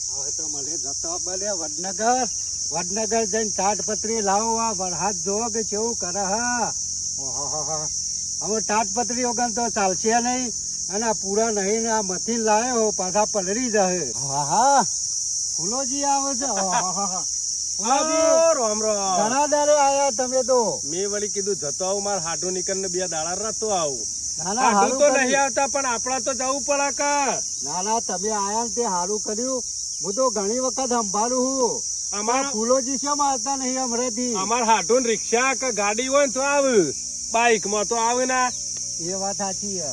હવે તો મને જતો બને વડનગર જઈને તાટપત્રી લાવો. આ વરસાદ જોવો કે કેવું કરે હા. ઓહો, હવે તાટપત્રી વગર તો ચાલશે નહીં. અને આ પૂરા નહીં ને આ મથી લાવ્યો પાછા પલળી જાય. હા ફૂલોજી આવે છે. રામ રામ. ઘણા દાડે આયા તમે તો. મેં વળી કીધું જતો આવું મારે હાડું નીકળને 2 દાડા રાતો આવું. નાના હાડું તો નહીં આવતા પણ આપડા તો જવું પડે કા. ના તમે આયા ને તે સારું કર્યું. હું તો ઘણી વખત સંભાળું હું. અમાર ફૂલોજી શેમ આવતા નહીં હમણાંથી? અમાર હાડું રિક્ષા કે ગાડી હોય ને તો આવે, બાઈક માં તો આવે ના. એ વાત સાચી છે.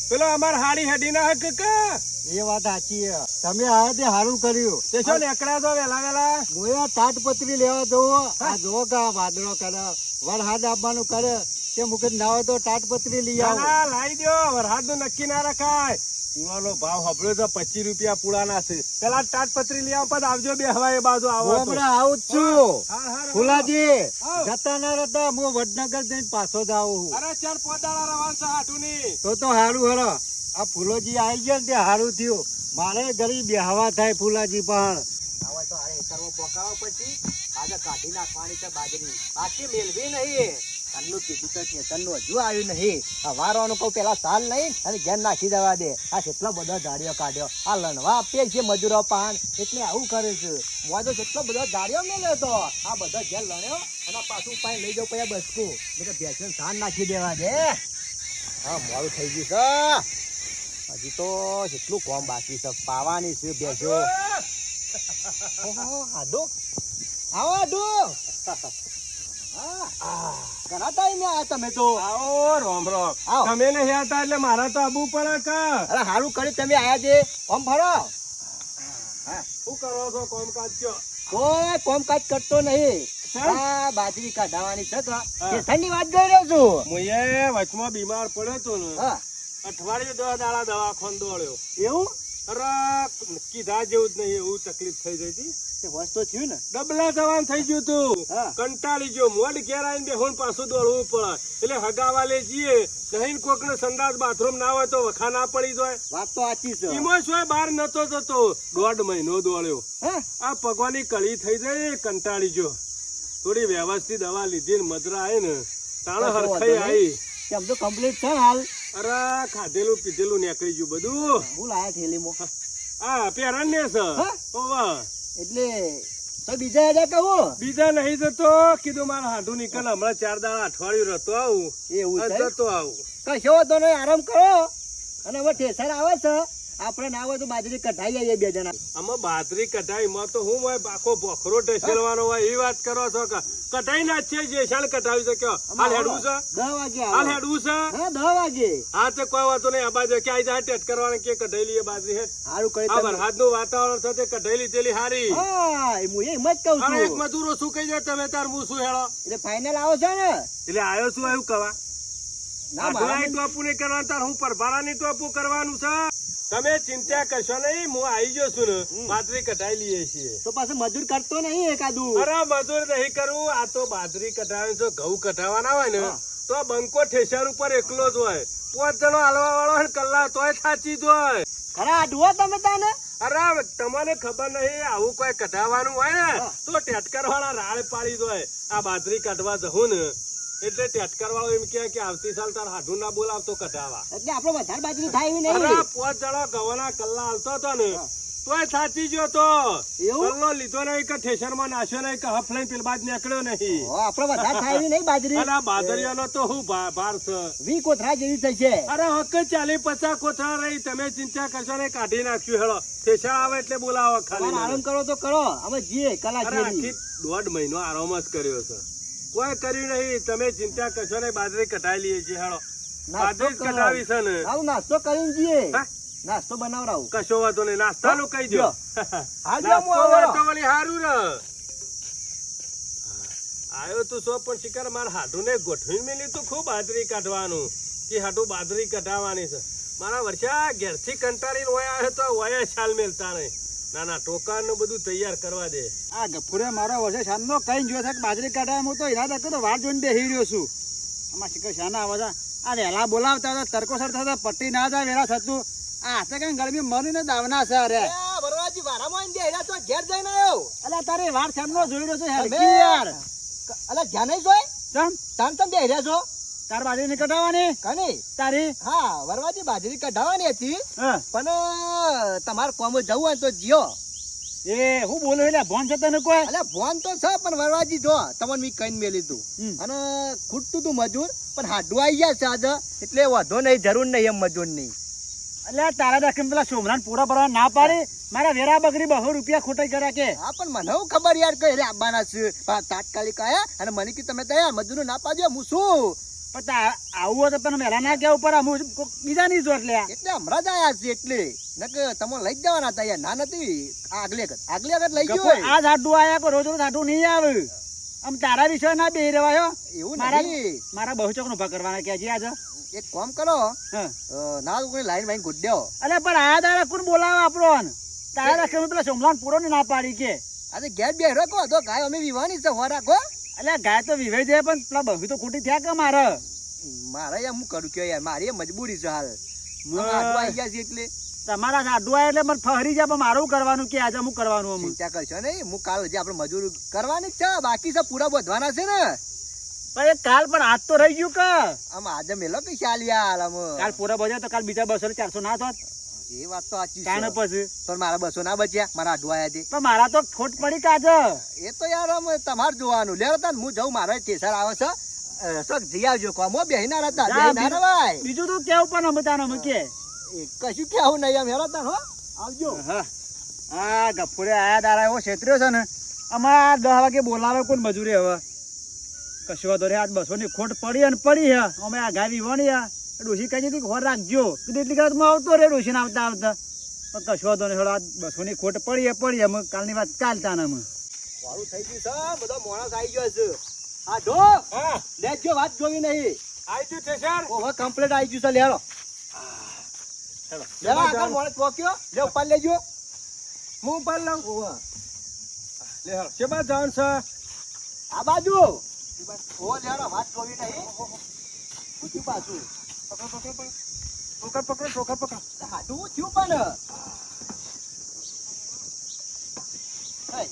પેલો અમાર હાડી હેડી ના હક કા. એ વાત સાચી છે. તમે આયા તે સારું કર્યું. તે શું નીકળ્યા તો વેલા હું તાટપત્રી લેવા જવું. આ જો કા વાદળો કરે વરસાદ આપવાનું કરે તે મુકત ના હોય તો તાટપત્રી લઈ આવો. લાવી દો. વરસાદ નું નક્કી ના રખાય. પૂળાનો ભાવ હબળ્યો તો 25 રૂપિયા પૂળાના છે. પેલા તાટપત્રી લઈ આવો, આવજો બે હવા એ બાજુ આવો. હમણાં આવું જ છું. ફુલાજી જતા ના રહેતા હું વડનગર જઈને પાછો જ આવું. અરે 4-5 દાડા રવાન છે હાટું ની. તો સારું હરો. આ ફૂલોજી આવી ગયા ને તે સારું થયું. મારે ઘડી બેહવા થાય ફૂલાજી પણ. હવે તો અરે કરવો પોકાવો પછી આજે કાઢી નાખવાની છે બાજરી. બાકી મેલવી નહીં. તન્નું કીધું તો છે, તન્નું હજુ આવ્યું નહીં. આ વારવાનું કહું પેલા સાલ નહીં અને ઘેર નાખી દેવા દે. આ કેટલો બધો ઝાડીઓ કાઢ્યો. આ લણવા આપીએ છે મજૂરો પાન એટલે આવું કરે છે. મોજો કેટલો બધો ઝાડીઓ મેલ્યો તો આ બધો ઘેર લણ્યો અને પાછું પાણી લઈ જાવ પછી બસકું એટલે ભેંસને સાન નાખી દેવા દે. હા મોડું થઈ ગયું છે. હજી તો કેટલું કોમ બાકી છે. પાવાની છે ભેંસો. આડો આવો આડો. ઘણા ટાઈમે આયા તમે તો. આવો રોમ રોમ. તમે નહીં આવતા એટલે મારા તો આબુ પડે કા. અરે સારું કર્યું તમે આયા છે. કોમ ફરો. શું કરો છો કામકાજ કયો? કોઈ કોમકાજ કરતો નહીં. આ બાજરી કાઢવાની છે કે ઠંડી વાત કરી રહ્યો છું. હું વચમાં બીમાર પડ્યો તો ને, અઠવાડિયું 10 દાડા દવાખાને દોડ્યો. એવું અરે કીધા જેવું જ નહીં એવું તકલીફ થઈ ગઈ હતી. વર્ષ તો થયું ને. ડબલા જવાન થઈ ગયું તું. કંટાળી ગયો. મોડ ઘેર આવીને બેહોન પાછું દોડવું પડે. એટલે હગાવાલે જઈએ નહીં કોક ને સંડાસ બાથરૂમ ના હોય તો વખા ના પડી જાય. વાત તો સાચી છે. એમાં શું બહાર નતો જતો. 1.5 મહિનો દોડ્યો. આ પગવાની કળી થઈ જાય. કંટાળી ગયો. થોડી વ્યવસ્થિત દવા લીધી ને મજરા આવી ને તાણે હરખાઈ આવી. કેમ તો કમ્પ્લીટ છે હાલ. અરે ખાધેલું પીધેલું નીકળી ગયું બધું. હું લાયા થેલીમાં. હા પેરણ ને છે. એટલે તો બીજા હેડે કહું. બીજા નહીં જતો. કીધું મારા હાડું નીકળ હમણાં 4 દાડા અઠવાડિયું રહેતો આવું. એવું જતો આવું. કશો તો નહીં, આરામ કરો. અને હવે ઠેસર આવે છે. આપણે ના હોય તો બાજરી કઢાઈ આવીએ 2 જણા. આમાં બાજરી કઢાઈ માં તો હું હોય આખો ભોખરો ટેસલવાનો હોય એ વાત કરો છો કે કઢાઈ ના છે જે શાલ કઢાવી શક્યો. હાલ હેડવું છે 10 વાગે. હાલ હેડવું છે. હા 10 વાગે. હા તો કોઈ વાતો નહીં. આ બાજુ ક્યાંય જાય ટેટ કરવાની કે કઢાઈ લઈએ બાજરી હેડ. સારું કરી. આ વરસાદ નું વાતાવરણ છે તે કઢાઈ લીધેલી હારી. હા હું એમ જ કહું છું. એક મજૂરો શું કહી જાય તમે તાર હું શું હેડો. એટલે ફાઇનલ આવો છો ને. એટલે આવ્યો શું એવું કવા ના ટોપું નહીં કરવાનું તાર હું પરભારાની ટોપું કરવાનું છે. તમે ચિંતા કરશો નહીં. હું આવી ગયો છું ને બાજરી કઢાઈ લઈએ છીએ. તો પાછું મજૂર કરતો નહીં એકાદું. અરે મજૂર નહીં કરવું. આ તો બાજરી કઢાવે છે. ઘઉં કઢાવવાના હોય ને તો બંકો ઠેસર ઉપર એકલો જ હોય. 5 જણો હાલવા વાળો હોય કલાક તોય સાચી જ હોય. ખરા આડવો તમે તાને. અરે તમને ખબર નહીં આવું કોઈ કઢાવવાનું હોય ને તો ટેટકર વાળા રાળ પાડી દો. આ બાજરી કાઢવા જવું ને એટલે ટેટકર વાળો એમ કે આવતી સાલ તાર હાડું ના બોલાવતો કઢાવા. એટલે આપડે વધારે બાજરી થાય એવી નહીં. અરે 5 જણો ઘઉંના કલ્લા હાલતો હતો ને તોય સાચી ગયો તો. કલ્લો લીધો નહીં કે ઠેસર માં નાખ્યો નહીં કે હફ લઈને પેલ બાજ નીકળ્યો નહીં. આપડે વધારે થાય એવી નહીં બાજરી. અને બાજરીયાનો તો હું ભાર છે. 20 કોથળા જેવી થશે. અરે હક 40-50 કોથળા રહી. તમે ચિંતા કરશો ને કાઢી નાખ્યું. હેડો ઠેસર આવે એટલે બોલાવો. ખાલી આરામ કરો તો કરો. અમે જીએ કલા આખી 1.5 મહિનો આરામ જ કર્યો છે. કોઈ કર્યું નહીં. તમે ચિંતા કરશો ને બાજરી કઢાઈ લઈએ છીએ. હેડો બાજરી કઢાવી છે ને. આવું નાસ્તો કરીને જીએ. નાસ્તો બનાવરાવું. કશો વાતો નહીં. નાસ્તાનું કહી દો. હારું રે આયો તું સો પણ શિકાર મારા હાડું ને ગોઠવી મેલી તું ખૂબ બાજરી કાઢવાનું કે હાડું બાજરી કઢાવવાની છે. મારા વર્ષા ઘેરથી કંટાળીને હોય આવે તો હોય છાલ મેલતા નહીં. ના ટોકા નું બધું તૈયાર કરવા દે. આ ગફુરે મારો વર્ષે શાનનો કઈ જોયો છે બાજરી કાઢવા. હું તો ઈરાદા કરતો વાર જોઈને બેહી રહ્યો છું. આમાં શિકાર શાના આવે છે. આ વહેલા બોલાવતા હતા તરકો સર થતા પટ્ટી ના જાય વેલા થતું. આ હાથે કઈ ગરમી મરી ને દાવના છે. અરે વરવાજી વારામાં આઈને બેહ્યા તો ઘેર જઈને આવ્યો. અલ્યા તારી વાર સામનો જોઈ રહ્યો છે તમે હેડકી યાર. અલા જ્યાં નહીં જોઈ ચમ તાન બેહ્યા છો તાર બાજરી ની કટાવાની કની તારી હા વરવાજી બાજરી કઢાવવાની હતી હા પણ તમારે કોમ જવું હોય તો જીઓ. એ હું બોલું એટલે ભોન છે તને કોઈ અલે ફોન તો છે પણ વરવાજી જો તમને મેં કઈ મેલી તું હમ. અને ખૂટતું તું મજૂર પણ હાડું આવી ગયા છે આજે એટલે વધો નહીં જરૂર નહીં એમ મજૂર નહીં. અલ્યા તારા દાખલ પેલા સોમરાન પૂરા ભરવા ના પાડી મારા વેરા બકરી 200 રૂપિયા ખોટાઈ કર્યા કે હા પણ મને હું ખબર યાર કે રે આવવાના છે પણ તાત્કાલિક આયા અને મને કે તમે તૈયાર મજૂર ના પાડજો હું શું પણ આવું હોય તો તને વહેલા ના કેવું પડે હું બીજા નહીં જોત લ્યા એટલે હમણાં જ આયા છે એટલે નકે તમે લઈ જ જવાના હતા યાર ના નથી આગલે વખત લઈ ગયો હોય. આ જાડું આયા કો રોજ રોજ જાડું નહીં આવે આમ તારા વિષય ના બેહી રહેવાયો એવું મારા નહીં મારા બહુ ચોક નો ભાગ કરવાના કે હજી આજે એક કામ કરો હા ના કોઈ લાઈન વાઈન ગુડ્યો અલ્યા પણ આ દાડા કોણ બોલાવે આપણો તારા દાખલ પેલા સોમલાન પૂરો ની ના પાડી કે આજે ઘેર બે રાખો તો ગાય અમે વિવાની છે હો રાખો. અલ્યા ગાય તો વિવાઈ જાય પણ પેલા બહુ તો ખોટી થયા કે મારે મારે યાર હું કરું કે યાર મારી મજબૂરી છે હાલ આટલું આવી ગયા છે એટલે તમારા જાડું આયા એટલે મને ફરી જાય પણ મારું કરવાનું કે આજે હું કરવાનું અમે ચિંતા કરશો નહીં હું કાલ હજી આપણે મજૂર કરવાની જ છે બાકી છે પૂરા બધવાના છે ને પણ એ કાલ પણ આજ તો રહી ગયું કે આમ આજે મેલો કે ચાલ યાર આમ કાલ પૂરા બજાર તો કાલ બીજા 200 400 ના થોત એ વાત તો સાચી કાને છે પછી પણ મારા 200 ના બચ્યા મારા અડવાયા હતી પણ મારા તો ખોટ પડી કાજે એ તો યાર આમ તમારે જોવાનું લેરો તાન હું જઉં મારો ટેસર આવે છે સક જઈ આવજો કોમો બેહીના રહેતા જા, બેહીના રવાય બીજું તો કેવું પણ અમે તાને અમે કે કશું કેવું નહીં એમ હેરો તાન હો આવજો હા આ ગફુરે આયા દારા એવો છેતર્યો છે ને અમાર 10 વાગે બોલાવે કોણ મજૂરી હવે કશું વાંધો રે આજ 200 ની ખોટ પડી અને પડી હે અમે આ ગાય વિવાણી આ ડોશી કહી દીધી કે હોર રાખજો કીધું એટલી કદાચ આવતો રે ડોશી ને આવતા આવતા પણ કશું વાંધો નહીં આજ 200 ની ખોટ પડી અમે કાલની વાત કાલ તાને અમે વાળું થઈ ગયું છે બધો માણસ આવી ગયો છે આ ઢો હા લેજો વાત જોવી નહીં આઈ ગયું ઠેસર ઓહો કમ્પ્લીટ આવી ગયું છે લેરો હેલો લેરો આગળ માણસ પોક્યો લે ઉપર લેજો હું ઉપર લઉં ઓહો લે હેલો શેબા જાણ છે આ બાજુ ઓ લેરો વાત જોવી નહીં પૂછ્યું પાછું પકડ હાડું થયું પણ હે.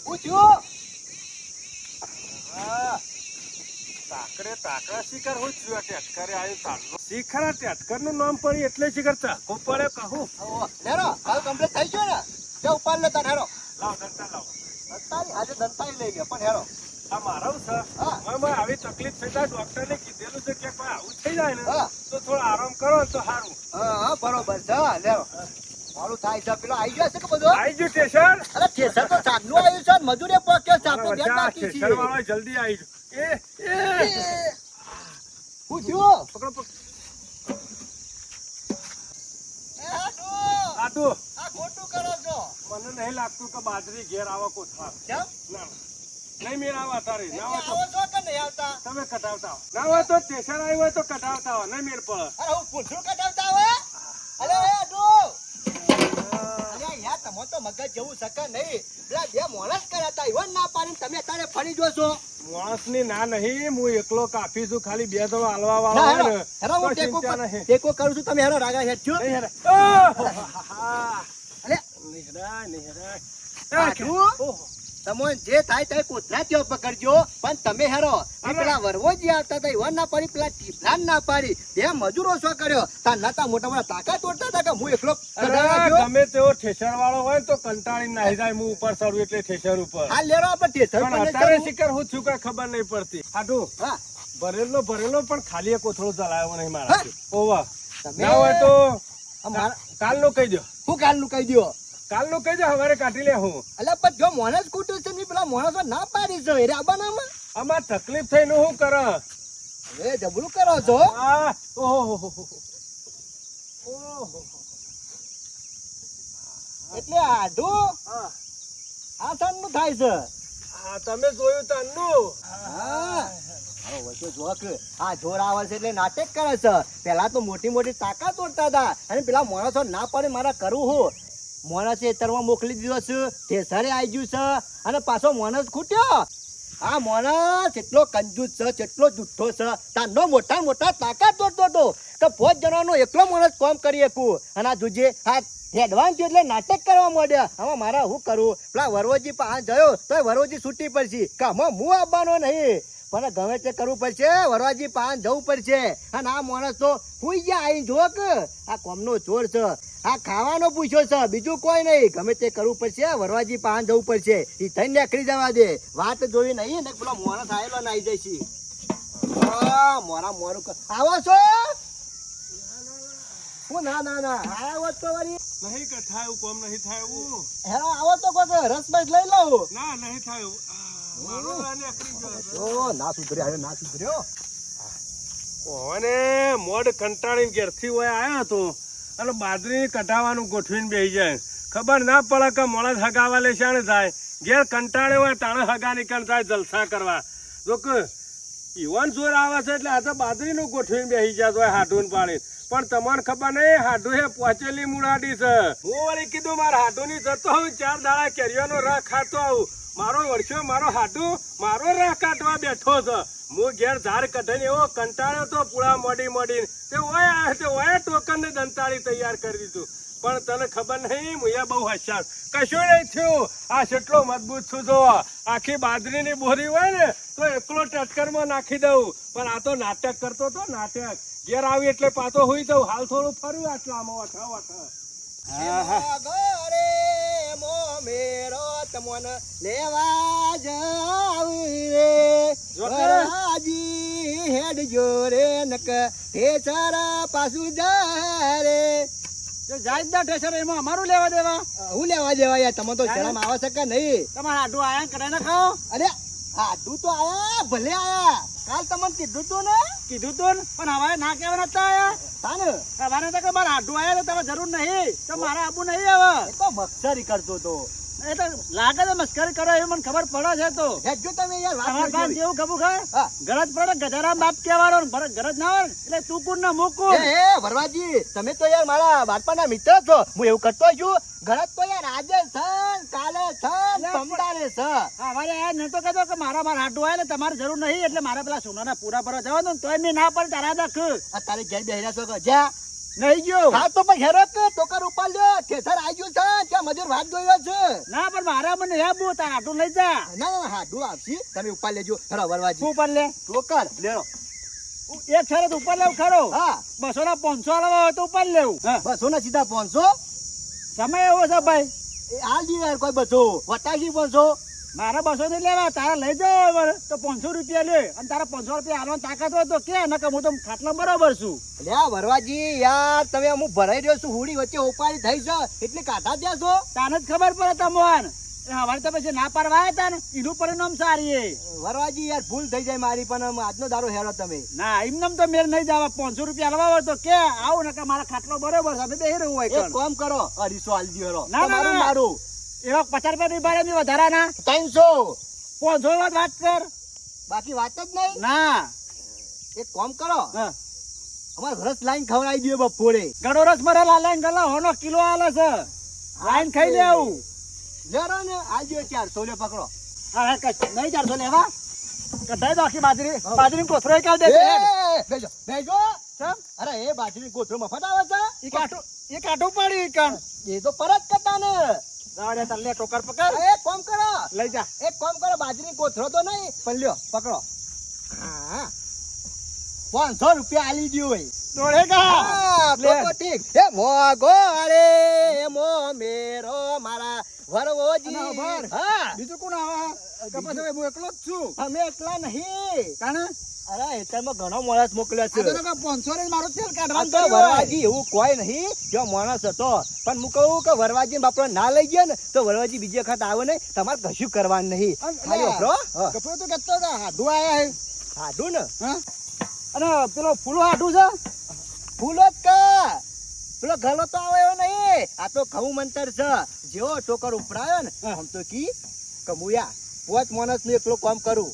પૂછ્યું તાકડા શિખર હું છું આ ટેટકરે આવ્યું તારનો શિખર આ ટેટકર નું નામ પડ્યું એટલે શિખર ચાખો પડે કહું ઓહો લેરો હાલ કમ્પ્લીટ થઈ ગયો ને તે ઉપર લેતા હેરો લાવ દંતા લાવ દંતારી આજે દંતારી લઈ લે પણ હેરો આ મારો છે હા. મને આવી તકલીફ થઈ જાય ડોક્ટરને કીધેલું છે કે કોઈ આવું થઈ જાય ને હા. તો થોડો આરામ કરો ને તો સારું હા બરોબર છે લેરો મારું થાય છે પેલો આવી ગયો છે કે બધો આવી ગયું ટેશન અરે ઠેસર તો સાગનું આવ્યું છે ને મજૂરે પોક્યો છે આપણે બેન બાકી ટેશન છીએ વાળો જલ્દી આવી ગયો પૂછ્યું પકડો પકડો એ હાડુ આટુ આ ખોટું કરો છો મને નહીં લાગતું કે બાજરી ઘેર આવા કોથળા કેમ ના નહીં મેળ આવા તારે ના હોય તો આવો છો કે નહીં આવતા તમે કટાવતા હો ના હોય તો ટેશન આવ્યું હોય તો કટાવતા હો નહીં મેળ પડે અરે હું પૂછું કટાવતા આવે અરે એ હાડુ અરે યાર તમે તો મગજ જેવું શકે નહીં પેલા બે મોણસ કરાતા ઈવન ના પાડીને તમે અત્યારે ફરી જોશો માણસની ના નહીં હું એકલો કાફી છું ખાલી બે દડો હાલવા વાળો ના હોય હેરો ને હેરો હું તો ચિંતા નહીં. ટેકો કરું છું તમે હેરો રાગા હેડ છો નહીં હેરાય. ઓહો! અરે નહીં હેરાય, નહીં હેરાય. હાડુ ઓહો! તમને જે થાય તે કોથળા ત્યો પકડજો પણ તમે હેરો અરે. પેલા વરવો જે આવતા હતા ઈવન ના પાડી પેલા ટીપલાન ના પાડી બે મજૂરો શું કર્યો તા નતા મોટા મોટા તાકા તોડતા હતા કે હું એકલો કઢાવા અરે, ગયો? ગમે તેવો ઠેસર વાળો હોય ને તો કંટાળી નાહી જાય હું ઉપર ચડું એટલે ઠેસર ઉપર હાલ લેરો આપણે ટેસર પણ પર અત્યારે જવું. શિકાર હું છું કઈ ખબર નહીં પડતી હાટુ હા ભરેલો પણ ખાલી એક કોથળો ચલાવ્યો નહીં હા. મારા ઓવા તમે ના હોય તો અમારા કાલનું કહી દો હું કાલનું કહી દ્યો કાલનું કહી દો હવારે કાઢી લે હું અલ્યા પણ જો મોણસ કૂટ્યું છે ને પેલા મોણસો ના પાડી છે એ રાબાનામાં આમાં તકલીફ થઈને હું કર હવે જબરું કરો છો એટલે આઢું આ નું થાય છે તમે જોયું તન્નું હા હારો વચ્ચે જોક આ જોર આવે છે એટલે નાટક કરે છે પેલા તો મોટી મોટી તાકાત તોડતા હતા અને પેલા માણસો ના પડે મારા કરવું હું માણસે તરવા મોકલી દીધો છે ઠેસરે આવી ગયું છે અને પાછો માણસ ખૂટ્યો આ માણસ એટલો કંજૂસ છે, કેટલો જુઠ્ઠો છે. તાનો મોટા મોટા તાકાત જોતો હતો કે 5 જણાનો એકલો માણસ કામ કરી શકું. અને આ જોજે આ એડવાન્સ એટલે નાટક કરવા માંડ્યા. હવે મારે શું કરું? પેલા વરવોજી પાસે ગયો તો વરવોજી છૂટી પડશે કે આમાં હું આવવાનો નહીં, પણ ગમે તે કરવું પડશે. વરવાજી પાસે જવું પડશે. અને આ માણસ તો હુઈ ગયા આઈ જો કે આ કોમનો ચોર છે, આ ખાવાનો પૂછ્યો છે, બીજું કોઈ નહીં. ગમે તે કરવું પડશે, વરવાજી પાસે જવું પડશે. એ થઈને નીકળી જવા દે. વાત જોઈ નહીં ને પેલો માણસ આવેલો ને આવી જશે. મોરા મોરું આવો છો? હું ના ના ના આવો તો વળી નહીં કે થાય એવું કોમ નહીં થાય એવું. હેરો આવો તો કોઈ રસબસ લઈ લઉં. ના નહીં થાય એવું. મારો રાને અકડી ગયો. ઓ ના સુધર્યો, ના સુધર્યો. ઓને મોડ કંટાળીને ઘેરથી હોય આવ્યો હતો અને બાજરી કઢાવાનું ગોઠવીને બેસી જાય. ખબર ના પડે કે મોડા હગાવા લે શાણે થાય. ઘેર કંટાળે હોય તાણે હગા નીકળ થાય જલસા કરવા. જો કે ઈવન જોર આવે છે એટલે આ તો બાજરીનું ગોઠવીને બેસી જતો હોય હાડું પાડીને. પણ તમને ખબર નહીં હાડું એ પહોંચેલી મુડાડી છે. હું વળી કીધું મારા હાડુની જતો હું 4 દાડા કેરીઓનો રસ ખાતો આવું. મારો વર્ષો મારો હાડું મારો રસ કાઢવા બેઠો છે. હું ઘેર ઝાડ કઢાઈને એવો કંટાળ્યો તો પૂળા મોડી મોડીને તે ઓય આવ્યો તે ઓય ટોકનને દંતાળી તૈયાર કરી દીધું. પણ તને ખબર નહીં મુયા બહુ હોશિયાર. કશું નહીં થયું. આ કેટલો મજબૂત છું જો. આખી બાજરીની બોરી હોય ને તો એકલો ટટકરમાં નાખી દઉં. પણ આ તો નાટક કરતો તો નાટક. ઘેર આવી એટલે પાછો હોઈ જવું. હાલ થોડું ફર્યું આટલામાં વઠા. લેવા જાવ રે વરરાજી હેડ જોરે નક ઠેસરા પાછું જા રે. જાય જ ના ઠેસર એમાં અમારું લેવા દેવા. હું લેવા દેવા યાર, તમે તો શરમ આવે છે કે નહીં? તમારે આડું આયા કરાય ના ખાઓ. અરે આટું તો આયા, ભલે આયા. કાલ તમને કીધું તું ને? કીધું તું ને, પણ હવે ના કહેવા નતા આયા. તાને સવારે તો કે મારે આડું આયા તો તમે જરૂર નહીં તો મારે આબુ નહીં હવે. એ તો મક્સરી કરતો તો. એ તો લાગે છે મસ્કરી કરો એવું મને ખબર પડે છે. તો હેજો તમે યાર વાત તમારે પાસે કરજો. જેવું ખબર ખાય હા. ગરજ પડે ગધારા બાપ કહેવાનો ને ગરજ ના હોય ને એટલે તું કુન ને મૂકું. એ વરવાજી તમે તો યાર મારા બાળપણના મિત્ર છો. હું એવું કરતો છું. ગરજ તો યાર આજે છે ને, કાલે છે ને, સોમવારે છે. અમારે આ નતો કહેતો કે મારા હાડું આવે એટલે તમારે જરૂર નહીં એટલે મારે પેલા સોનાના પૂરા ભરવા જવાનું ને તોય મેં ના પડે તારા દખ અત્યારે ઘેર બેહ્યા છો કે જા નહીં ગયો. હા તો પણ હેરો કે ટોકર ઉપાડ્યો ઠેસર આવ્યું છે ત્યાં મજૂર વાત જોયો છે. ના પણ મારા મને હે બહુ તાર હાડું લઈ જા. ના ના હાડું આવશે તમે ઉપાડ લેજો. હેરો વરવાજી શું ઉપર લે ટોકર લેરો. એક શરત ઉપર લેવું ખરો. હા 200 ના 500 લેવા હોય તો ઉપર લેવું. બસો ના સીધા 500. સમય એવો છે ભાઈ. એ હાલ દી યાર કોઈ બસો વટાજી 500. મારા 200 નહીં લેવા તારા લઈ જાવ તો 500 રૂપિયા લે અને તારા 500 રૂપિયા હાલવાની તાકાત હોય તો કે નકર હું તો ખાટલા બરોબર છું. લ્યા વરવાજી યાર તમે હું ભરાઈ રહ્યો છું. હુડી વચ્ચે ઉપાડી થઈ છે એટલે કાઢા ત્યાં છો. તાને જ ખબર પડે તમોન એ હવારે તો પછી ના પાડવા આવ્યા તા ને એનું પરિણામ સારી એ. વરવાજી યાર ભૂલ થઈ જાય મારી પણ આજનો દારો હેરો તમે. ના એમનેમ તો મેર નહીં જવા. 500 રૂપિયા લેવા હોય તો કે આવું ને કે મારા ખાટલો બરોબર છે બેહી રહ્યું હોય એક કામ કરો 250 આલી દો હેરો. ના, ના, તમારું ના. મારું એવા 50 રૂપિયા ની ભાડે વધારાના 300. 500 વાત કર. બાકી વાત જ નહીં. ના એક કામ કરો હા અમાર રસ લાઈન ખવડાવી દો બપોરે. ગળો રસ મરે લાલાઈ ગલા હોનો કિલો આલે છે. લાઈન ખાઈ લેવું. જરા ને આજો 400 લે પકડો. હા કશ નહીં 400 લેવા કઢાઈ દો આખી બાજરી કોથરો કાઢ દે. બેજો બેજો. ચમ અરે એ બાજરી ગોઠરો મફત આવે છે. એ કાઢું પડી કણ એ તો પરત કરતા ને. રાડે તલ્લે ટોકર પકડ એક કામ કરો લઈ જા. એક કામ કરો બાજરી કોથરો તો નહીં પણ લ્યો પકડો. હા 500 રૂપિયા આલી દો હોય. દોડેગા હા લે. તો ઠીક. એ મોગો રે મો મેરો મારા વરવોજી. અને ખબર? હા બીજું કોણ આવે કપાસ હવે હું એકલો જ છું. અમે એકલા નહીં. કાણે અરે એમાં ઘણો માણસ મોકલ્યો છે. આ તો નકા 500 ને મારું તેલ આ કાઢવાનું તો કર્યું હોય. વરવાજી એવું કોઈ નહીં. જો માણસ હતો પણ હું કહું કે વરવાજી બાપડો ના લઈ ગયા ને તો વરવાજી બીજી વખત આવે ને તમારે કશું કરવાનું નહીં. ખાલી વાપરો. હા. કપડો તો કહેતો હતા હાડું આયા હે. હાડું ને હા અને પેલો ફૂલો હાડું છે. ફૂલો જ કા પેલો ગલો તો આવે એવો નહીં. આ તો ઘઉં મંતર છે. જેવો ટોકર ઉપડાયો ને આમ તો કી કમુયા 5 માણસ નું એકલો કામ કરું.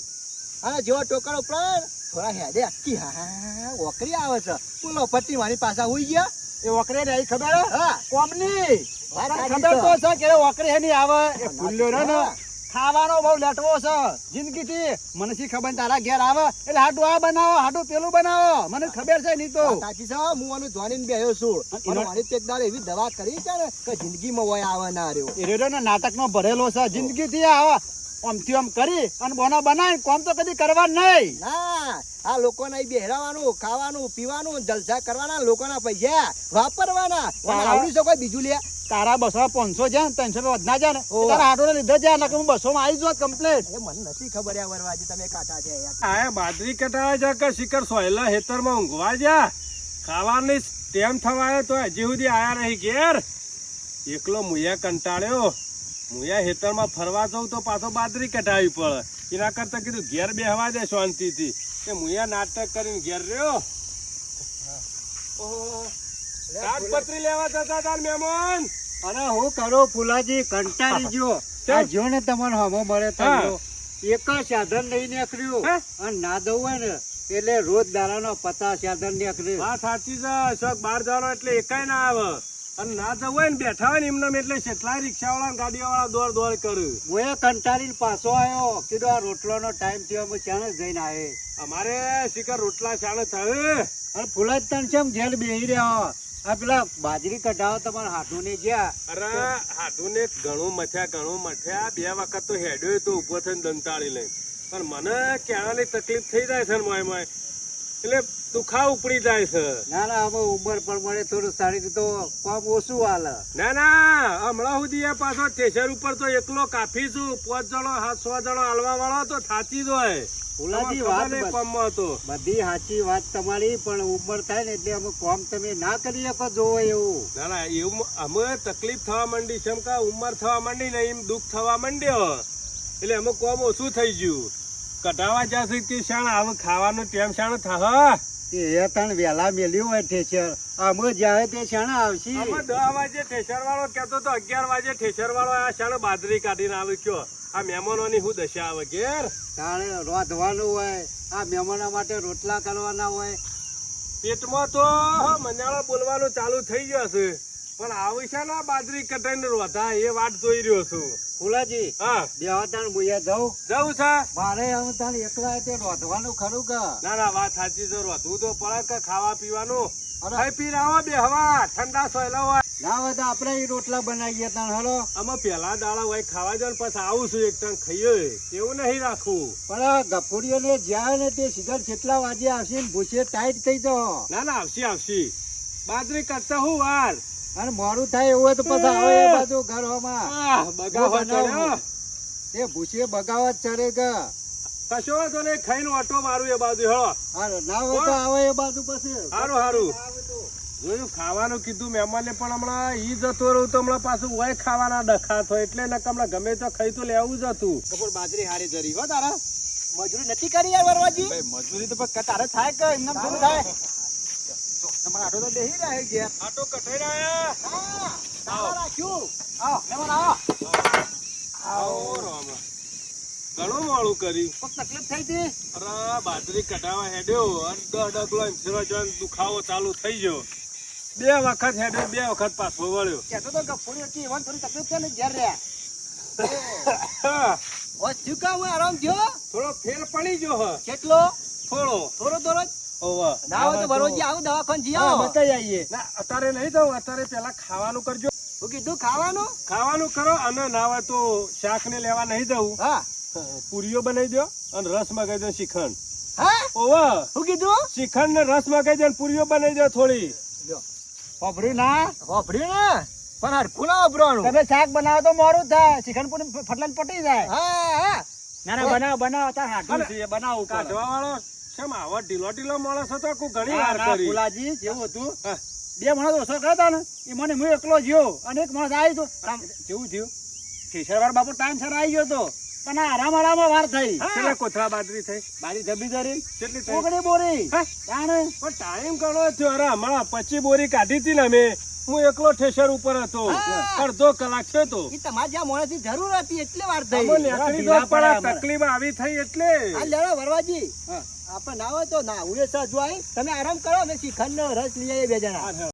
અને જેવો ટોકર ઉપડાયો ને થોડા હેડે કી હા ઓકરી આવે છે. બોલો પટ્ટી મારી પાસે હોઈ ગયા. એ ઓકરે ને આવી ખબર હે? હા કોમની વાત તારે સાચી ખબર છે. તો છે કે ઓકરે હે ની આવે એ ફૂલ્યો રહ્યો ને ખાવાનો બહુ લેટવો છે જિંદગીથી. મને શી ખબર તારા ઘેર આવે એટલે હાડું આ બનાવો હાડું પેલું બનાવો મને ખબર છે નહીં તો. વાત સાચી છે હું આનું જોઈને બેહ્યો છું પણ મારી તો એક દાડો એવી દવા કરી છે ને કે જિંદગીમાં હોય આવે ના રહ્યો. એ રેડિયો ના નાટકનો ભરેલો છે જિંદગીથી આવે આમથી આમ કરી અને બોનો બનાવી કોમ તો કદી કરવા નહીં. ના આ લોકોને અહીં બેહરાવાનું ખાવાનું પીવાનું જલસા કરવાના લોકોના પૈસા વાપરવાના તમે આવડી શકો બીજું લે. તારા 200 500 છે 300 રૂપિયા વધના છે ને ઓહ. તારા હાડો લીધે છે નકર હું 200 માં આવી જોત કમ્પ્લીટ. એ મને નથી ખબર યાર વરવાજી તમે કાચા છે યાર. આયા બાજરી કટાવા જા કે શિખર સોયલા હેતરમાં ઊંઘવા જા ખાવાની ટેમ થવાયો તો હજી સુધી આયા નહીં ઘેર. એકલો મુયા કંટાળ્યો મુયા હેતરમાં ફરવા જઉં તો પાછો બાજરી કટાવી પડે. એના કરતા કીધું ઘેર બેહવા દે શાંતિથી. એ મુયા નાટક કરીને ઘેર રહ્યો. તાડપત્રી લેવા જતા તાર મહેમાન. અરે હું કરો ફુલાજી કંટાળી ગયો. આ જો ને તમને હમો મળે તો એક સાધન નહીં નીકળ્યું હે? અને ના દઉં હોય ને એટલે રોજ દાડાનો 50 સાધન નીકળ્યું. વાત સાચી છે. શોખ બહાર જવાનો એટલે એકાય ના આવે અને ના જવું હોય ને બેઠા હોય ને એમને એટલે કેટલાય રિક્ષાવાળા ને ગાડીવાળા દોડ કર્યું. હું એ કંટાળીને પાછો આવ્યો કીધું આ રોટલાનો ટાઈમ થયો અમે ચાણે જઈને આવે. અમારે શિખર રોટલા શાણે થાય. અને ફુલાજ તને કેમ ઘેર બેહી રહ્યો આ પેલા બાજરી કઢાવો તમારા હાથું ને જ્યાં અરે હાથું ને ઘણું મથ્યા 2 વખત તો હેડ્યો તો ઉભો થઈને દંતાળી લઈને પણ મને ક્યાંની તકલીફ થઈ જાય છે ને મોય એટલે દુખાવ ઉપડી જાય છે. ના ના અમે ઉંમર પણ મળે થોડું સારી તો કામ ઓછું હાલે. ના હમણાં સુધી આ પાછો સ્ટેશન ઉપર તો એકલો કાફી છું. 5 જણો 7 જણો હાલવા વાળો તો થાચી જ હોય. ફુલાજી તમારે વાત ખબર નહીં કામમાં હતો. બધી સાચી વાત તમારી પણ ઉંમર થાય ને એટલે અમે કામ તમે ના કરી શકો જોવો એવું. ના એવું અમે તકલીફ થવા માંડી છે એમ કે ઉંમર થવા માંડી ને એમ દુઃખ થવા માંડ્યો એટલે અમે કોમ ઓછું થઈ ગયું. કઢાવા જશે કે શાણ આવે ખાવાનું ટેમ શાણ થા. એ તણ વેલા મેલ્યું હોય ઠેસર અમે જાય તે શાણા આવશે. અમે 10 વાગે ઠેસર વાળો કહેતો તો 11 વાગે ઠેસર વાળો આ શાણ બાજરી કાઢીને આવી ગયો. આ મહેમાનોની શું દશા આવે ઘેર. તાણે રોધવાનું હોય આ મહેમાનો માટે રોટલા કરવાના હોય. પેટમાં તો મનાળો બોલવાનું ચાલુ થઈ ગયો છે પણ આવી છે ને આ બાજરી કટાઈને રોધા એ વાટ જોઈ રહ્યો છું. ફુલાજી હા બેવા તાણ મુયા જાઉં જવું છે. મારે હવે તાણ એકલા તે રોધવાનું ખરું કે. ના વાત સાચી છે. રોધવું તો પડે કે ખાવા પીવાનું. અરે. ખાઈ પી આવો બે હવા ઠંડા સોયલા હોય. ના હોય તો આપણે ઈ રોટલા બનાવીએ તાણ હલો. આમાં પેલા દાડા હોય ખાવા જાય ને પછી આવું છું એક ટન ખાઈએ એવું નહીં રાખવું. પણ ગફુડીઓને જ્યાં ને તે સીધા કેટલા વાગે આવશે ને ભૂસે ટાઈટ થઈ જો. ના આવશે બાજરી કરતા હું વાર. અને મોડું થાય એવું હોય તો પછી આવે એ બાજુ ઘરમાં બગાવવા ચડ્યો. એ ભૂસે બગાવત ચડે કે. કશો વાંધો નહીં ખાઈને ઓટો મારું એ બાજુ હળો. હારું, ના હોય તો આવે એ બાજુ પછી. સારું જોયું ખાવાનું કીધું મહેમાનને પણ હમણાં ઈ જતો રહ્યું તો હમણાં પાછું હોય ખાવાના ડખા થાય એટલે હમણાં ગમે તો ખાઈ તો લેવું જ હતું. કપૂર બાજરી હારી જરી હો તારા મજૂરી નથી કરી યાર વરવાજી. મજૂરી તો પણ તારે થાય કે એમને થોડું થાય. તમારા આટો તો બેહી રહ્યા ગયા. આટો કટાઈ રહ્યા. હા તારા રાખ્યું. આવો મહેમાન આવો. આવો રામ. ઘણું મોડું કર્યું. કોક તકલીફ થઈ હતી. અરે બાજરી કઢાવા હેડ્યો અને 10 ડગલો સિરોજન દુખાવો ચાલુ થઈ ગયો. 2 વખત હેડ્યો 2 વખત પાછો વળ્યો. કહેતો તો ગફુડી હતી એમાં થોડી તકલીફ છે ને ઘેર રહ્યા. ઓ શું કામ આરામ થયો. થોડો ફેર પડી ગયો હ. કેટલો થોડો થોડો જ. ઓવા ના હોય તો વરવાજી આવું દવાખાને જી હા આવો. બતાઈ આવીએ. ના અત્યારે નહીં દઉં. અત્યારે પેલા ખાવાનું કરજો. હું કીધું ખાવાનું. ખાવાનું કરો અને ના હોય તો શાક ને લેવા નહીં દઉં. હા પૂરીઓ બનાવી દો અને રસ મગાઈ દો શ્રીખંડ. હા ઓવા હું કીધું. શ્રીખંડ ને રસ મગાઈ દો અને પૂરીઓ બનાવી દો થોડી. ખબર્યું ના. વાપર્યું ને પણ હરખું ના વાપરવાનું. તમે શાક બનાવો તો મોરું થાય શ્રીખંડ પૂરી ફટલાને પટી જાય. હા ના ના બનાવો તાર હાડું છે બનાવું કાઢવા વાળો શેમ આવો ઢીલો માણસ હતો કોઈ ઘણી વાર કરી. ફુલાજી જેવું હતું હા. 2 માણસ ઓછો કરતા ને એ મને હું એકલો જ્યો અને એક માણસ આવી ગયો. કેવું થયું ઠેસરવાર બાપુ ટાઈમ સર આવી ગયો તો પણ આરામ વાર થઈ. કેટલા કોથળા બાજરી થઈ? બારી ધબી ધરી કેટલી થઈ? ઓગણી બોરી. હા? તાણે પણ ટાઈમ ઘણો થયો. અરે હમણાં 25 બોરી કાઢી હતી ને અમે. હું એકલો ઠેસર ઉપર હતો. હા. અડધો કલાક છે તો એ તમારે જ્યાં માણસની જરૂર હતી એટલે વાર થઈ. અમે નીકળી ઢીલા દો પણ આ પડે તકલીફ આવી થઈ એટલે. આ લેડો વરવાજી હા. આપણે ના હોય તો ના હું એ સજવાય તમે આરામ કરો અમે શ્રીખંડનો રસ લઈ આવીએ 2 જણા.